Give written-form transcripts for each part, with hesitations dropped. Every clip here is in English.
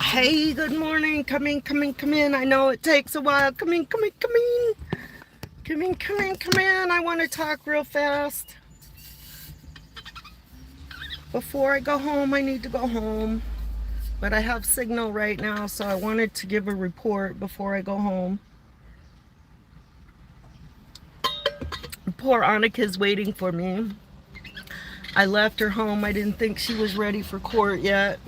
Hey, good morning. Come in. I know it takes a while. Come in. I want to talk real fast. Before I go home, I need to go home. But I have signal right now, so I wanted to give a report before I go home. Poor Anika's waiting for me. I left her home. I didn't think she was ready for court yet.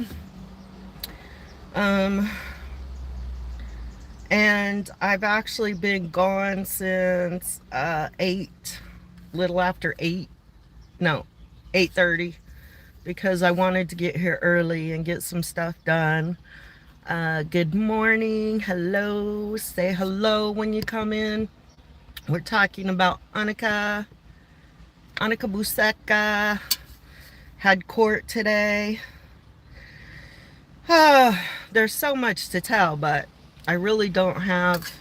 And I've actually been gone since 8, little after 8. No, 8:30, because I wanted to get here early and get some stuff done. Good morning. Hello. Say hello when you come in. We're talking about Anika Buseka. Had court today. There's so much to tell, but I really don't have,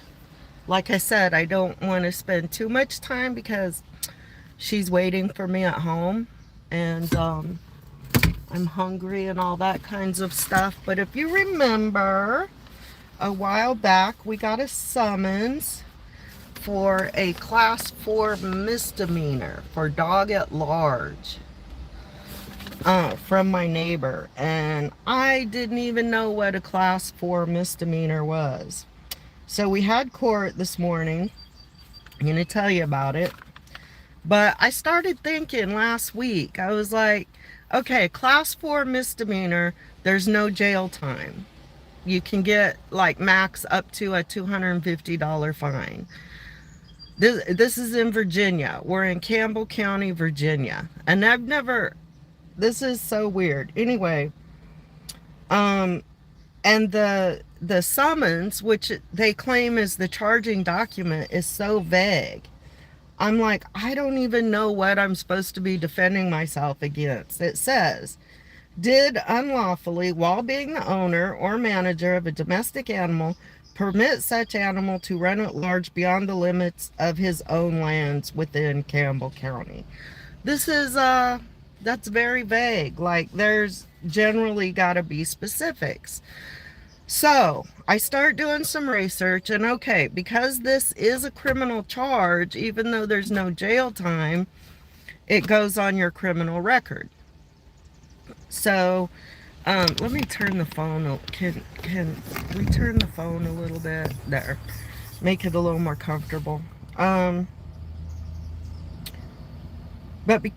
like I said, I don't want to spend too much time because she's waiting for me at home. And I'm hungry and all that kinds of stuff. But if you remember, a while back, we got a summons for a class 4 misdemeanor for dog at large from my neighbor. And I didn't even know what a class 4 misdemeanor was. So we had court this morning. I'm going to tell you about it. But I started thinking last week, I was like, okay, class 4 misdemeanor, there's no jail time. You can get like max up to a $250 fine. This is in Virginia. We're in Campbell County, Virginia. And this is so weird. Anyway, and the summons, which they claim is the charging document, is so vague. I'm like, I don't even know what I'm supposed to be defending myself against. It says, did unlawfully, while being the owner or manager of a domestic animal, permit such animal to run at large beyond the limits of his own lands within Campbell County. This is, that's very vague. Like, there's generally got to be specifics. So I start doing some research, and okay, because this is a criminal charge, even though there's no jail time, it goes on your criminal record. So let me turn the phone. Can we turn the phone a little bit? There, make it a little more comfortable.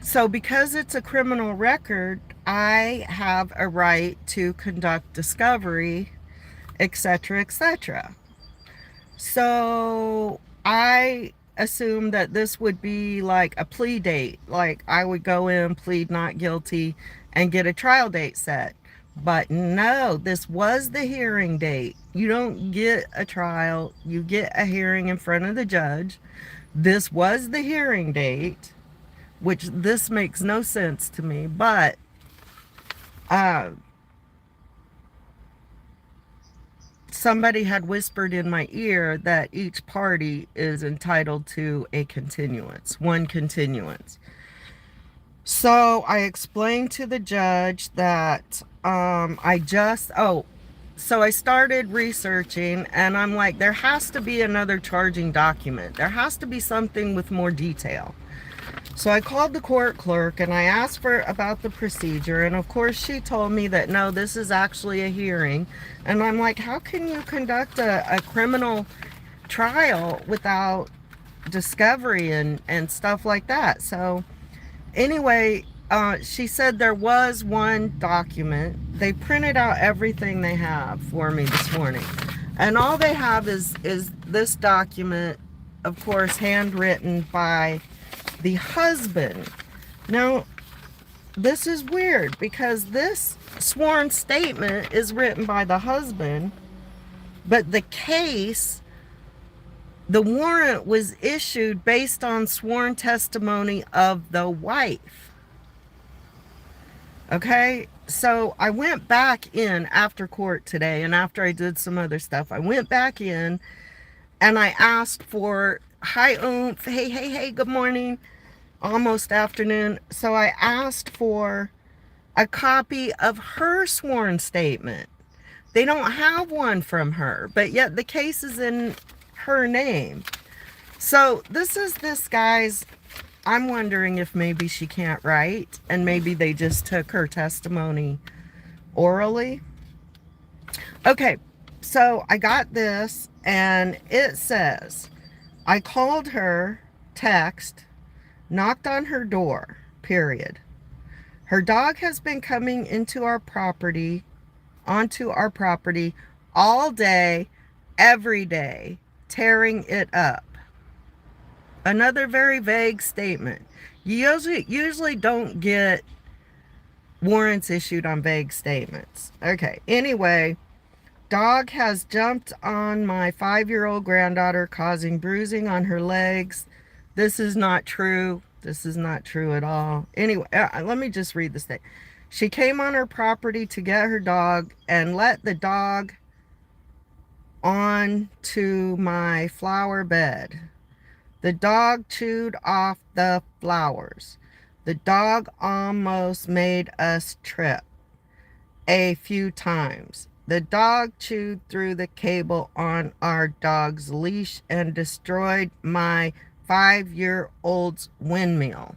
So because it's a criminal record, I have a right to conduct discovery, etc., etc. So I assume that this would be like a plea date. Like I would go in, plead not guilty, and get a trial date set. But no, this was the hearing date. You don't get a trial, you get a hearing in front of the judge. This was the hearing date, which this makes no sense to me, but somebody had whispered in my ear that each party is entitled to a continuance, one continuance. So I explained to the judge that so I started researching, and I'm like, there has to be another charging document. There has to be something with more detail. So I called the court clerk and I asked for about the procedure, and of course she told me that no, this is actually a hearing. And I'm like, how can you conduct a criminal trial without discovery and stuff like that? So anyway, she said there was one document. They printed out everything they have for me this morning, and all they have is this document, of course handwritten by the husband. Now, this is weird because this sworn statement is written by the husband, but the warrant was issued based on sworn testimony of the wife. Okay, so I went back in after court today, and after I did some other stuff, I went back in and I asked for, hi, oomph, hey, good morning, almost afternoon. So I asked for a copy of her sworn statement They don't have one from her, but yet the case is in her name. So this guy's, I'm wondering if maybe she can't write and maybe they just took her testimony orally. Okay, so I got this and it says, I called her, text, knocked on her door, period. Her dog has been coming onto our property all day, every day, tearing it up. Another very vague statement. You usually don't get warrants issued on vague statements. Okay, anyway, dog has jumped on my 5-year-old granddaughter, causing bruising on her legs. This is not true. This is not true at all. Anyway, let me just read this thing. She came on her property to get her dog and let the dog on to my flower bed. The dog chewed off the flowers. The dog almost made us trip a few times. The dog chewed through the cable on our dog's leash and destroyed my 5-year-old's windmill.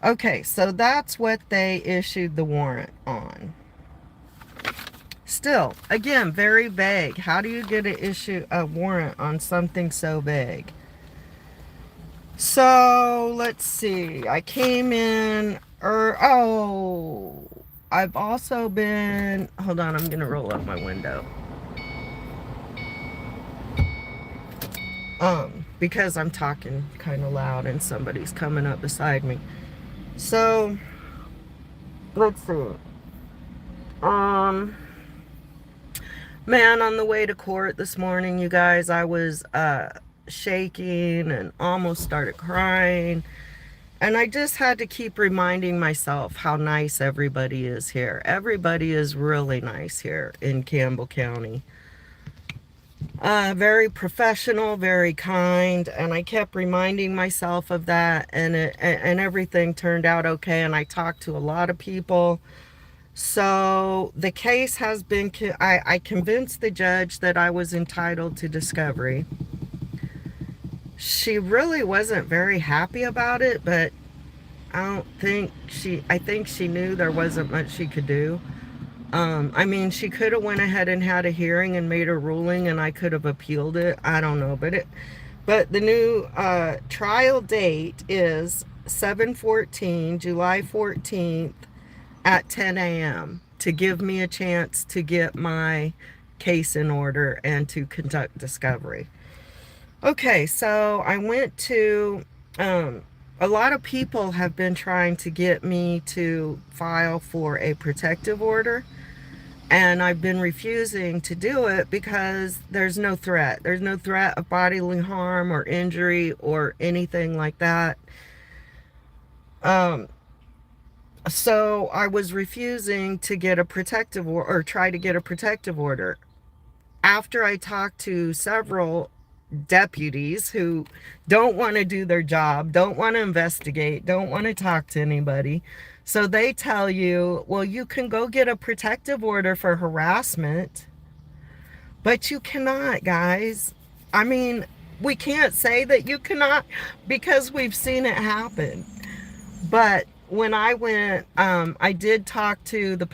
Okay, so that's what they issued the warrant on. Still, again, very vague. How do you get to issue a warrant on something so vague? So, let's see. I came in, I've also been, hold on, I'm going to roll up my window. Because I'm talking kind of loud and somebody's coming up beside me. So, let's see. Man, on the way to court this morning, you guys, I was shaking and almost started crying. And I just had to keep reminding myself how nice everybody is here. Everybody is really nice here in Campbell County. Very professional, very kind, and I kept reminding myself of that, and everything turned out okay, and I talked to a lot of people. So the case has been, I convinced the judge that I was entitled to discovery. She really wasn't very happy about it, but I think she knew there wasn't much she could do. I mean, she could have went ahead and had a hearing and made a ruling, and I could have appealed it. I don't know, but the new trial date is 7/14, July 14th at 10 a.m. to give me a chance to get my case in order and to conduct discovery. Okay, so I went to, a lot of people have been trying to get me to file for a protective order. And I've been refusing to do it because there's no threat. There's no threat of bodily harm or injury or anything like that. So I was refusing to get a protective or try to get a protective order. After I talked to several deputies who don't want to do their job, don't want to investigate, don't want to talk to anybody. So they tell you, well, you can go get a protective order for harassment, but you cannot, guys. I mean, we can't say that you cannot because we've seen it happen. But when I went, I did talk to the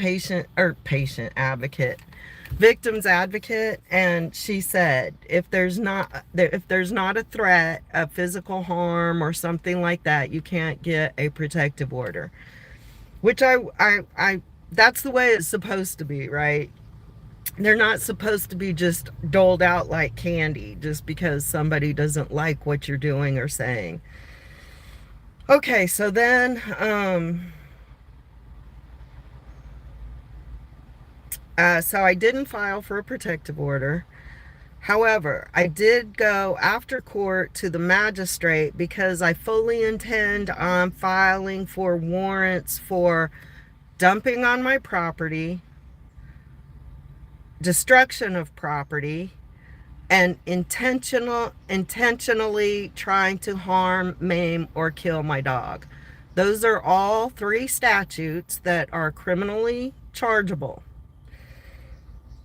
victim's advocate, and she said if there's not a threat of physical harm or something like that, you can't get a protective order. Which I that's the way it's supposed to be, right? They're not supposed to be just doled out like candy just because somebody doesn't like what you're doing or saying. Okay, so then so I didn't file for a protective order. However, I did go after court to the magistrate because I fully intend on filing for warrants for dumping on my property, destruction of property, and intentionally trying to harm, maim, or kill my dog. Those are all 3 statutes that are criminally chargeable.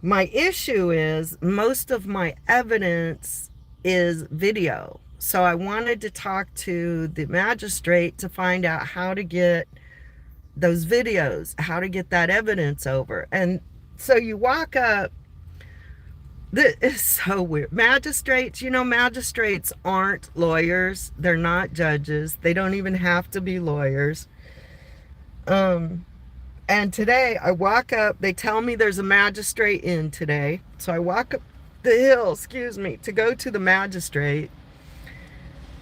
My issue is most of my evidence is video. So I wanted to talk to the magistrate to find out how to get those videos, how to get that evidence over. And so you walk up, this is so weird. Magistrates, magistrates aren't lawyers. They're not judges. They don't even have to be lawyers. And today I walk up, they tell me there's a magistrate in today. So I walk up the hill, to go to the magistrate.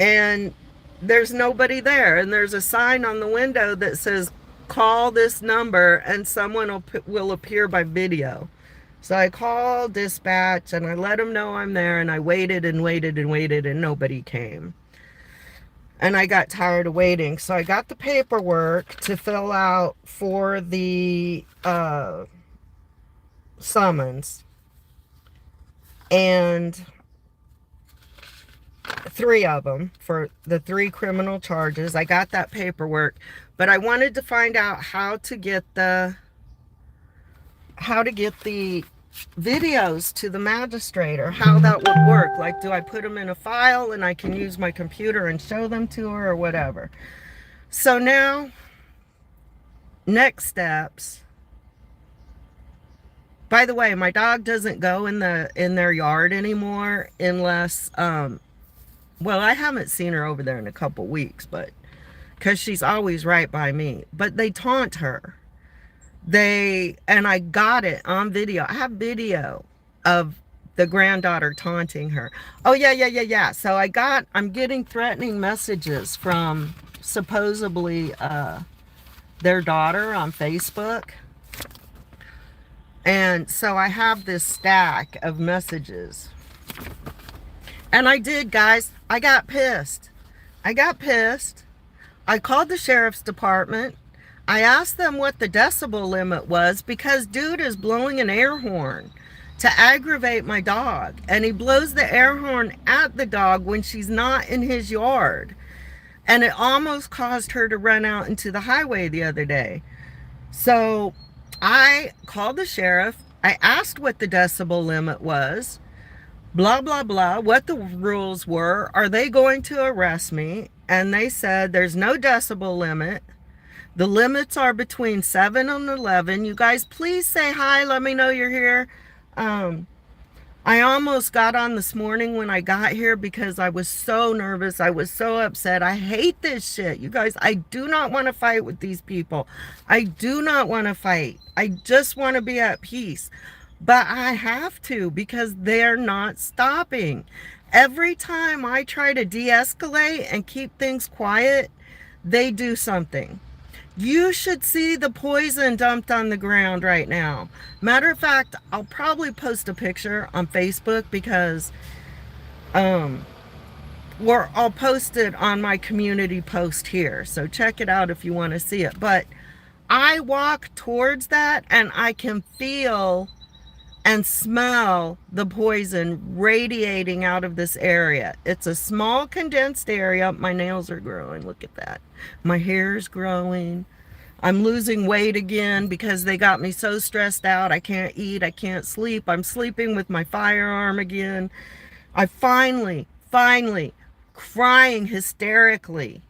And there's nobody there. And there's a sign on the window that says, call this number and someone will appear by video. So I called dispatch and I let them know I'm there, and I waited and waited and waited and nobody came. And I got tired of waiting. So I got the paperwork to fill out for the summons. And 3 of them for the 3 criminal charges. I got that paperwork, but I wanted to find out how to get the videos to the magistrate, or how that would work. Like, do I put them in a file and I can use my computer and show them to her, or whatever? So now, next steps. By the way, my dog doesn't go in their yard anymore unless well, I haven't seen her over there in a couple weeks, but because she's always right by me. But they taunt her. And I got it on video. I have video of the granddaughter taunting her. Oh, yeah. So I'm getting threatening messages from supposedly their daughter on Facebook. And so I have this stack of messages. And I did, guys. I got pissed. I called the sheriff's department. I asked them what the decibel limit was, because dude is blowing an air horn to aggravate my dog. And he blows the air horn at the dog when she's not in his yard. And it almost caused her to run out into the highway the other day. So I called the sheriff. I asked what the decibel limit was. Blah, blah, blah, what the rules were. Are they going to arrest me? And they said there's no decibel limit. The limits are between 7 and 11. You guys, please say hi. Let me know you're here. I almost got on this morning when I got here because I was so nervous. I was so upset. I hate this shit. You guys, I do not want to fight with these people. I do not want to fight. I just want to be at peace. But I have to, because they're not stopping. Every time I try to de-escalate and keep things quiet, they do something. You should see the poison dumped on the ground right now. Matter of fact, I'll probably post a picture on Facebook, because or I'll post it on my community post here. So check it out if you want to see it. But I walk towards that and I can feel and smell the poison radiating out of this area. It's a small condensed area. My nails are growing. Look at that. My hair's growing. I'm losing weight again because they got me so stressed out. I can't eat. I can't sleep. I'm sleeping with my firearm again. I finally, crying hysterically,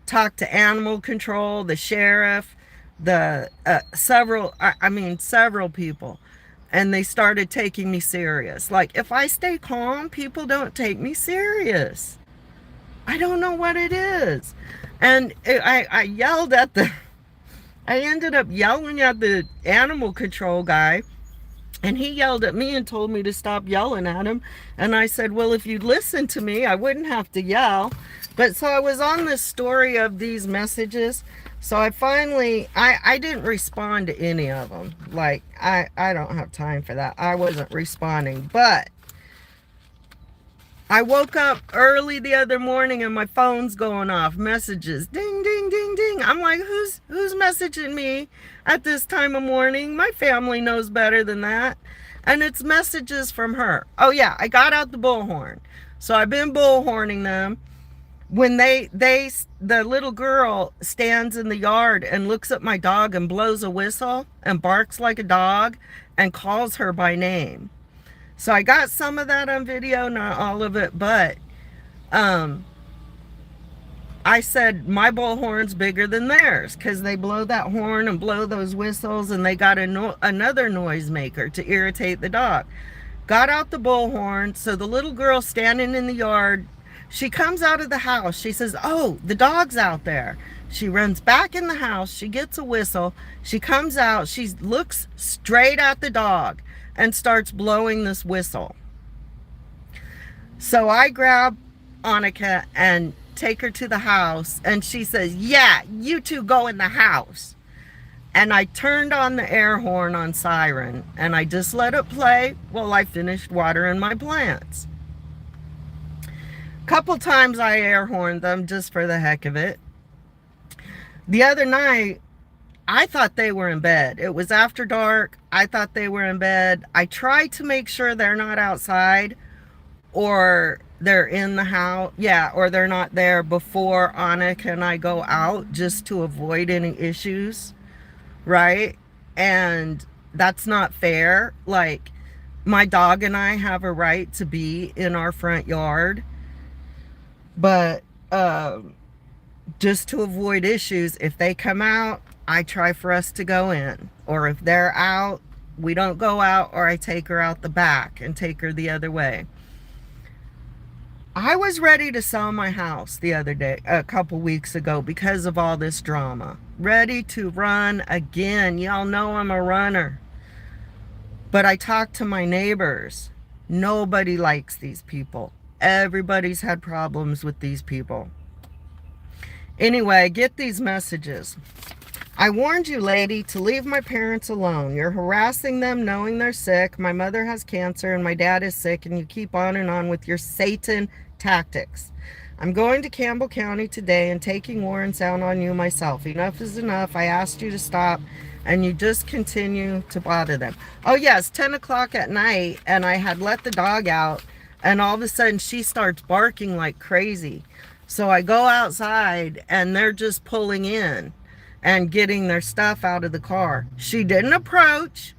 talked to animal control, the sheriff, several people. And they started taking me serious. Like, if I stay calm, people don't take me serious. I don't know what it is. And I yelled at I ended up yelling at the animal control guy. And he yelled at me and told me to stop yelling at him. And I said, well, if you'd listen to me, I wouldn't have to yell. But so I was on this story of these messages. So I finally, I didn't respond to any of them. Like, I don't have time for that. I wasn't responding. But I woke up early the other morning and my phone's going off. Messages. Ding, ding, ding, ding. I'm like, who's messaging me at this time of morning? My family knows better than that. And it's messages from her. Oh, yeah, I got out the bullhorn. So I've been bullhorning them. when the little girl stands in the yard and looks at my dog and blows a whistle and barks like a dog and calls her by name. So I got some of that on video, not all of it, but I said my bullhorn's bigger than theirs because they blow that horn and blow those whistles, and they got another noisemaker to irritate the dog. Got out the bullhorn, so the little girl standing in the yard, she comes out of the house. She says, "Oh, the dog's out there." She runs back in the house. She gets a whistle. She comes out. She looks straight at the dog and starts blowing this whistle. So I grab Annika and take her to the house, and she says, "Yeah, you two go in the house." And I turned on the air horn on siren, and I just let it play while I finished watering my plants. Couple times I air horned them just for the heck of it. The other night, I thought they were in bed. It was after dark. I thought they were in bed. I tried to make sure they're not outside, or they're in the house, yeah, or they're not there before Annika and I go out, just to avoid any issues, right? And that's not fair. Like, my dog and I have a right to be in our front yard, but just to avoid issues, if they come out, I try for us to go in, or if they're out, we don't go out, or I take her out the back and take her the other way. I was ready to sell my house the other day, a couple weeks ago, because of all this drama. Ready to run again. Y'all know I'm a runner. But I talked to my neighbors. Nobody likes these people. Everybody's had problems with these people. Anyway, get these messages. "I warned you, lady, to leave my parents alone. You're harassing them knowing they're sick. My mother has cancer and my dad is sick, and you keep on with your Satan tactics. I'm going to Campbell County today and taking warrants out on you myself. Enough is enough. I asked you to stop, and you just continue to bother them." Oh yes, 10 o'clock at night, and I had let the dog out, and all of a sudden she starts barking like crazy. So I go outside, and they're just pulling in and getting their stuff out of the car. She didn't approach.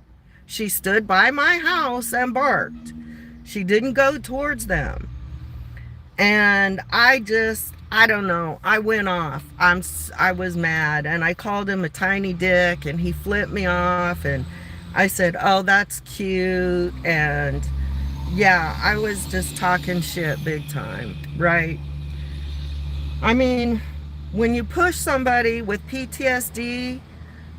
She stood by my house and barked. She didn't go towards them. And I don't know. I went off. I was mad, and I called him a tiny dick, and he flipped me off, and I said, "Oh, that's cute." And yeah, I was just talking shit big time, right? I mean, when you push somebody with PTSD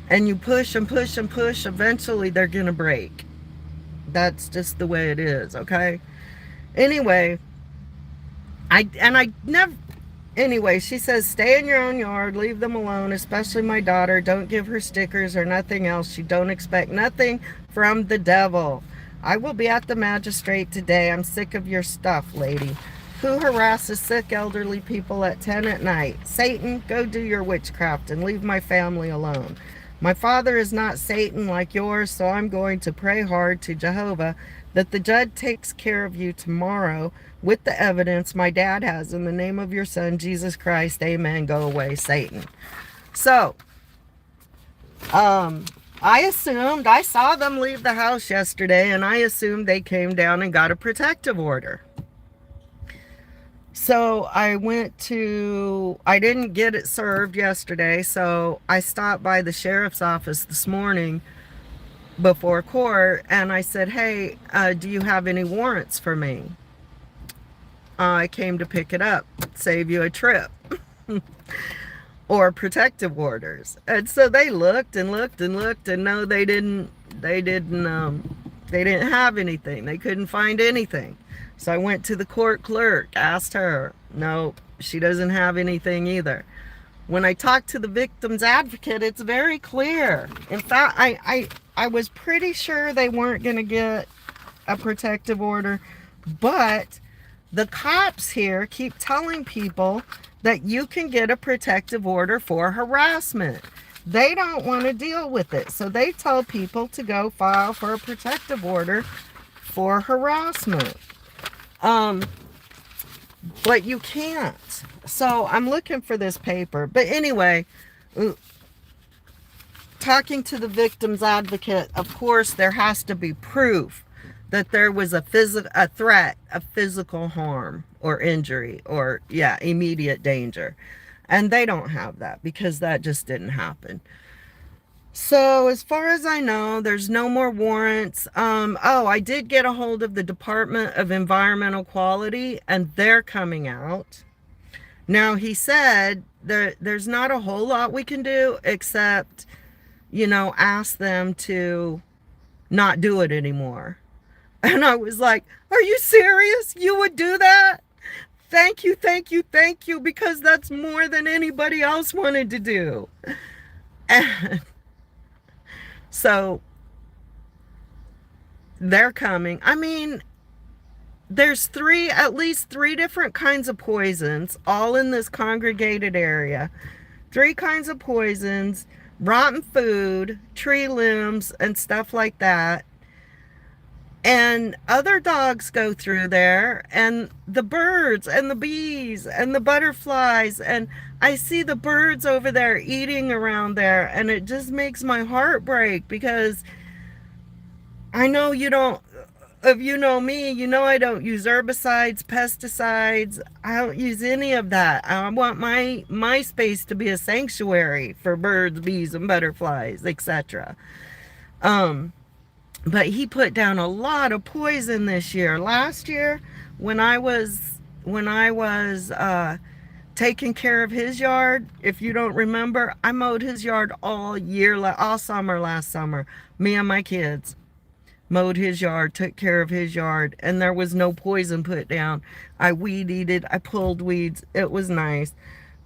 and you push and push and push, eventually they're gonna break. That's just the way it is, okay? Anyway, she says, "Stay in your own yard, leave them alone, especially my daughter. Don't give her stickers or nothing else. She don't expect nothing from the devil. I will be at the magistrate today. I'm sick of your stuff, lady. Who harasses sick elderly people at 10 at night? Satan, go do your witchcraft and leave my family alone. My father is not Satan like yours, so I'm going to pray hard to Jehovah that the judge takes care of you tomorrow with the evidence my dad has. In the name of your son, Jesus Christ, amen. Go away, Satan." So, I saw them leave the house yesterday, and I assumed they came down and got a protective order. So I didn't get it served yesterday, so I stopped by the sheriff's office this morning before court, and I said, "Hey, do you have any warrants for me? I came to pick it up, save you a trip." Or protective orders. And so they looked and looked and looked, and no, they didn't have anything. They couldn't find anything. So I went to the court clerk, asked her. No, she doesn't have anything either. When I talked to the victim's advocate, it's very clear. In fact, I was pretty sure they weren't going to get a protective order, but the cops here keep telling people that you can get a protective order for harassment. They don't want to deal with it, so they tell people to go file for a protective order for harassment. But you can't. So I'm looking for this paper. But anyway, talking to the victim's advocate, of course, there has to be proof that there was a threat of physical harm or injury or, yeah, immediate danger. And they don't have that because that just didn't happen. So as far as I know, there's no more warrants. Oh, I did get a hold of the Department of Environmental Quality, and they're coming out. Now, he said there's not a whole lot we can do except, ask them to not do it anymore. And I was like, are you serious? You would do that? Thank you, thank you, thank you, because that's more than anybody else wanted to do. And so they're coming. I mean, there's at least three different kinds of poisons, all in this congregated area. 3 kinds of poisons, rotten food, tree limbs, and stuff like that. And other dogs go through there, and the birds and the bees and the butterflies, and I see the birds over there eating around there, and it just makes my heart break, because I know you don't, if you know me, you know I don't use herbicides, pesticides. I don't use any of that. I want my space to be a sanctuary for birds, bees, and butterflies, etc. But he put down a lot of poison this year. Last year, when I was taking care of his yard, if you don't remember, I mowed his yard all summer last summer. Me and my kids mowed his yard, took care of his yard, and there was no poison put down. I weed eated, I pulled weeds. It was nice.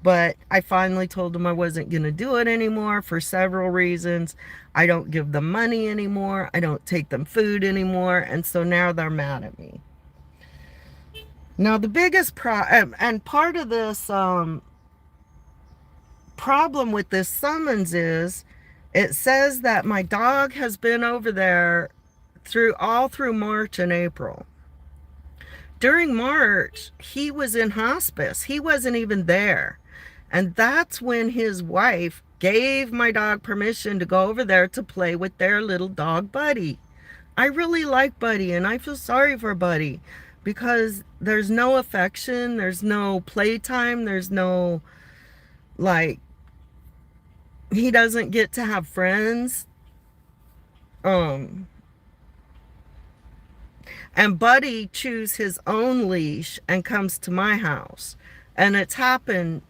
But I finally told them I wasn't going to do it anymore for several reasons. I don't give them money anymore. I don't take them food anymore. And so now they're mad at me. Now the biggest and part of this problem with this summons is, it says that my dog has been over there all through March and April. During March, he was in hospice. He wasn't even there. And that's when his wife gave my dog permission to go over there to play with their little dog Buddy. I really like Buddy, and I feel sorry for Buddy, because there's no affection, there's no playtime, there's no, like, he doesn't get to have friends. And Buddy chews his own leash and comes to my house. And it's happened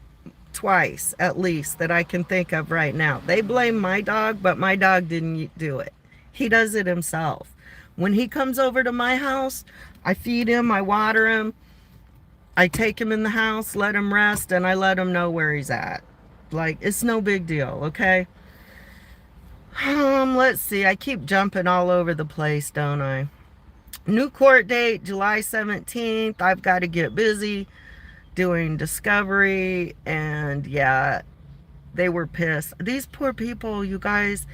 twice, at least, that I can think of right now. They blame my dog, but my dog didn't do it. He does it himself. When he comes over to my house, I feed him, I water him, I take him in the house, let him rest, and I let him know where he's at. Like, it's no big deal, okay? Let's see. I keep jumping all over the place, don't I? New court date, July 17th. I've got to get busy doing discovery, and yeah, they were pissed. These poor people, you guys,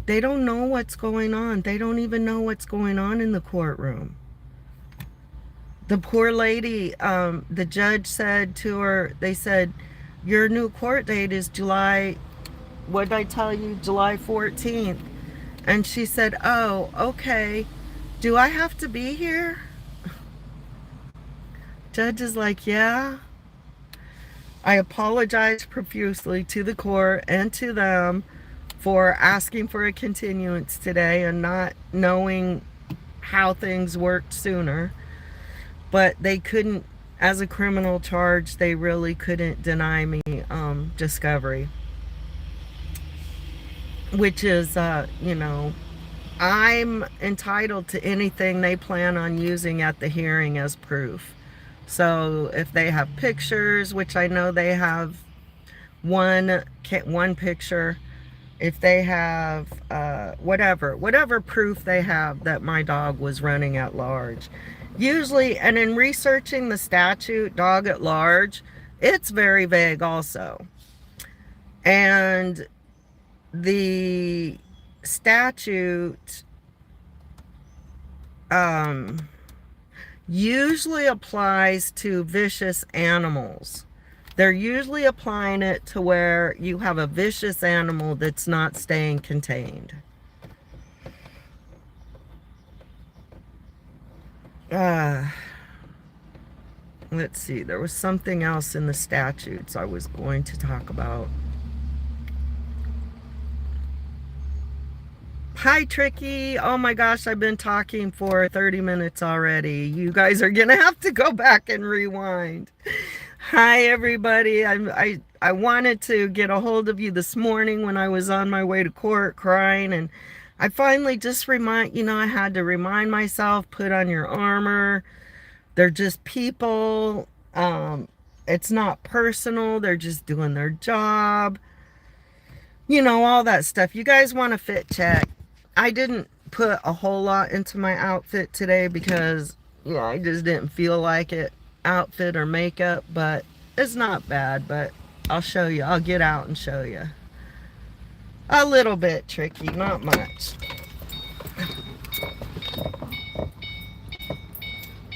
they don't know what's going on. They don't even know what's going on in the courtroom. The poor lady, the judge said to her, they said, your new court date is July, what did I tell you, July 14th. And she said, oh, okay. Do I have to be here? Judge is like, yeah. I apologize profusely to the court and to them for asking for a continuance today and not knowing how things worked sooner. But they couldn't, as a criminal charge, they really couldn't deny me discovery. Which is, I'm entitled to anything they plan on using at the hearing as proof. So if they have pictures, which I know they have one picture, if they have whatever proof they have that my dog was running at large. Usually, and in researching the statute, dog at large, it's very vague also. And the statute usually applies to vicious animals. They're usually applying it to where you have a vicious animal that's not staying contained. Let's see, there was something else in the statutes I was going to talk about. Hi, Tricky. Oh my gosh, I've been talking for 30 minutes already. You guys are gonna have to go back and rewind. Hi, everybody. I wanted to get a hold of you this morning when I was on my way to court crying, and I finally just I had to remind myself, put on your armor. They're just people. It's not personal. They're just doing their job. All that stuff. You guys want a fit check? I didn't put a whole lot into my outfit today because, I just didn't feel like it, outfit or makeup, but it's not bad. But I'll show you. I'll get out and show you. A little bit tricky, not much.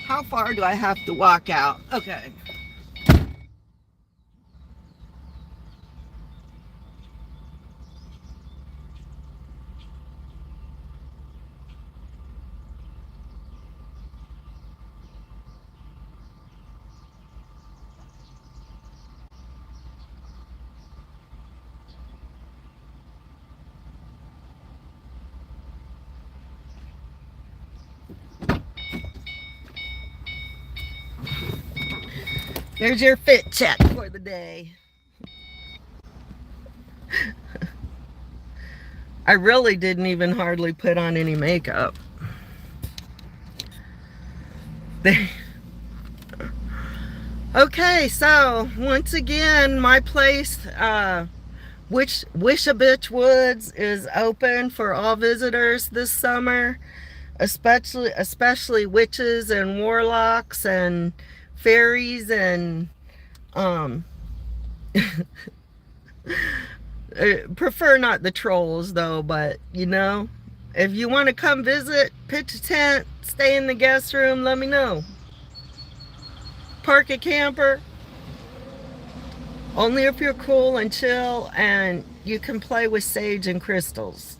How far do I have to walk out? Okay. There's your fit check for the day. I really didn't even hardly put on any makeup. Okay, so once again, my place, Wish-a-Bitch Woods, is open for all visitors this summer, especially witches and warlocks and fairies and prefer not the trolls though, but if you want to come visit, pitch a tent, stay in the guest room, let me know. Park a camper. Only if you're cool and chill and you can play with sage and crystals.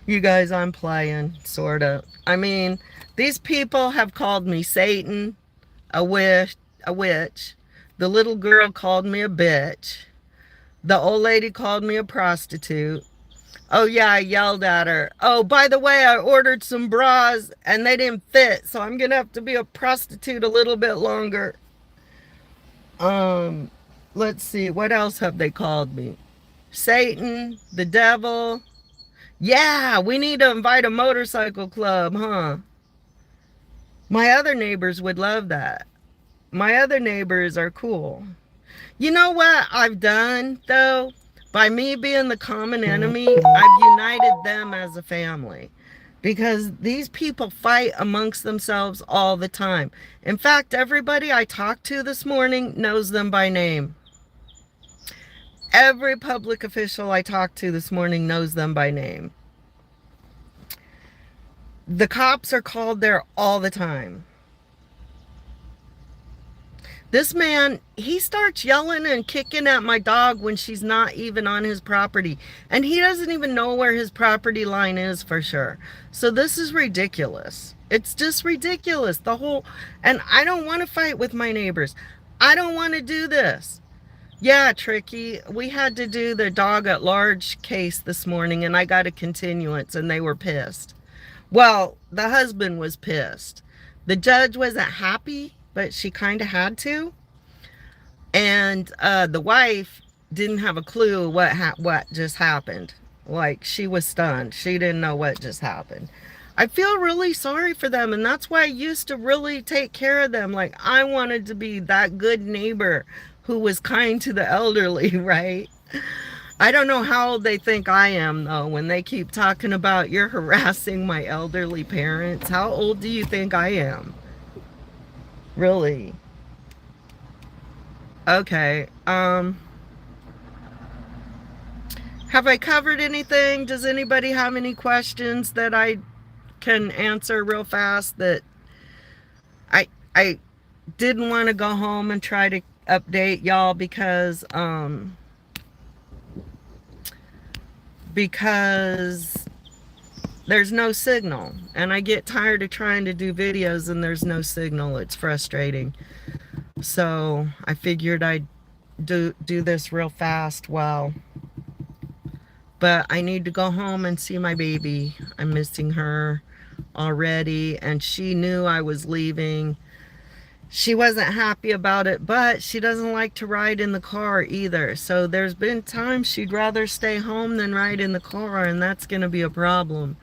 You guys, I'm playing, sorta. I mean, these people have called me Satan, a witch. The little girl called me a bitch. The old lady called me a prostitute. Oh yeah, I yelled at her. Oh, by the way, I ordered some bras and they didn't fit, so I'm gonna have to be a prostitute a little bit longer. Let's see, what else have they called me? Satan, the devil. Yeah, we need to invite a motorcycle club, huh? My other neighbors would love that. My other neighbors are cool. You know what I've done, though? By me being the common enemy, I've united them as a family. Because these people fight amongst themselves all the time. In fact, everybody I talked to this morning knows them by name. Every public official I talked to this morning knows them by name. The cops are called there all the time. This man, he starts yelling and kicking at my dog when she's not even on his property. And he doesn't even know where his property line is for sure. So this is ridiculous. It's just ridiculous. And I don't want to fight with my neighbors. I don't want to do this. Yeah, Tricky, we had to do the dog at large case this morning and I got a continuance and they were pissed. Well, the husband was pissed. The judge wasn't happy, but she kind of had to. And the wife didn't have a clue what just happened. Like, she was stunned. She didn't know what just happened. I feel really sorry for them, and that's why I used to really take care of them. Like, I wanted to be that good neighbor who was kind to the elderly, right? I don't know how old they think I am, though, when they keep talking about you're harassing my elderly parents. How old do you think I am? Really? Okay. Have I covered anything? Does anybody have any questions that I can answer real fast? That I didn't want to go home and try to update y'all because there's no signal, and I get tired of trying to do videos and there's no signal. It's frustrating. So I figured I'd do this real fast. But I need to go home and see my baby. I'm missing her already, and she knew I was leaving. She wasn't happy about it, but she doesn't like to ride in the car either. So there's been times she'd rather stay home than ride in the car, and that's going to be a problem.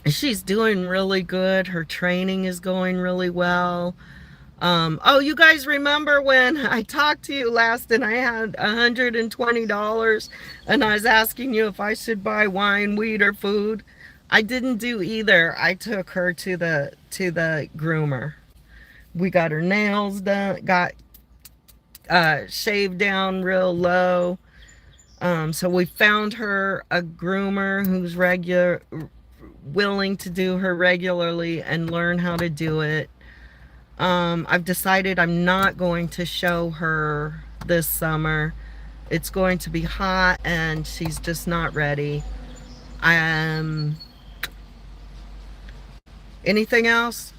She's doing really good. Her training is going really well. Oh, you guys remember when I talked to you last and I had $120 and I was asking you if I should buy wine, weed, or food? I didn't do either. I took her to the groomer. We got her nails done, got shaved down real low. So we found her a groomer who's willing to do her regularly and learn how to do it. I've decided I'm not going to show her this summer. It's going to be hot and she's just not ready. Anything else?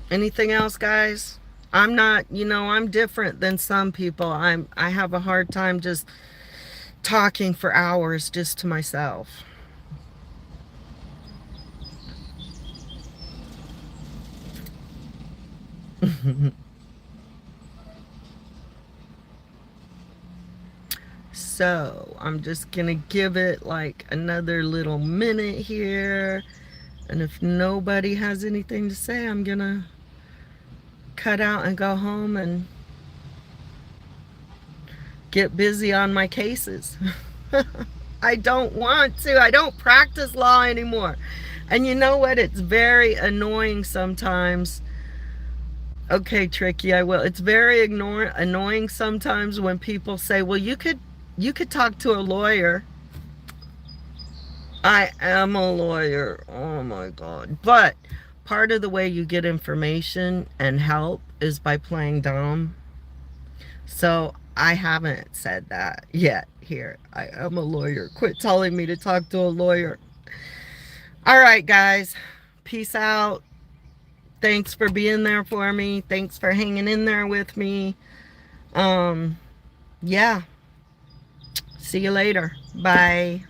Anything else, guys? I'm not, I'm different than some people. I have a hard time just talking for hours just to myself. So I'm just gonna give it like another little minute here, and if nobody has anything to say, I'm gonna cut out and go home and get busy on my cases. I don't want to. I don't practice law anymore. And you know what? It's very annoying sometimes. Okay, Tricky, I will. It's very annoying sometimes when people say, well, you could talk to a lawyer. I am a lawyer. Oh my God. But part of the way you get information and help is by playing dumb. So I haven't said that yet here. I am a lawyer. Quit telling me to talk to a lawyer. All right, guys. Peace out. Thanks for being there for me. Thanks for hanging in there with me. Yeah. See you later. Bye.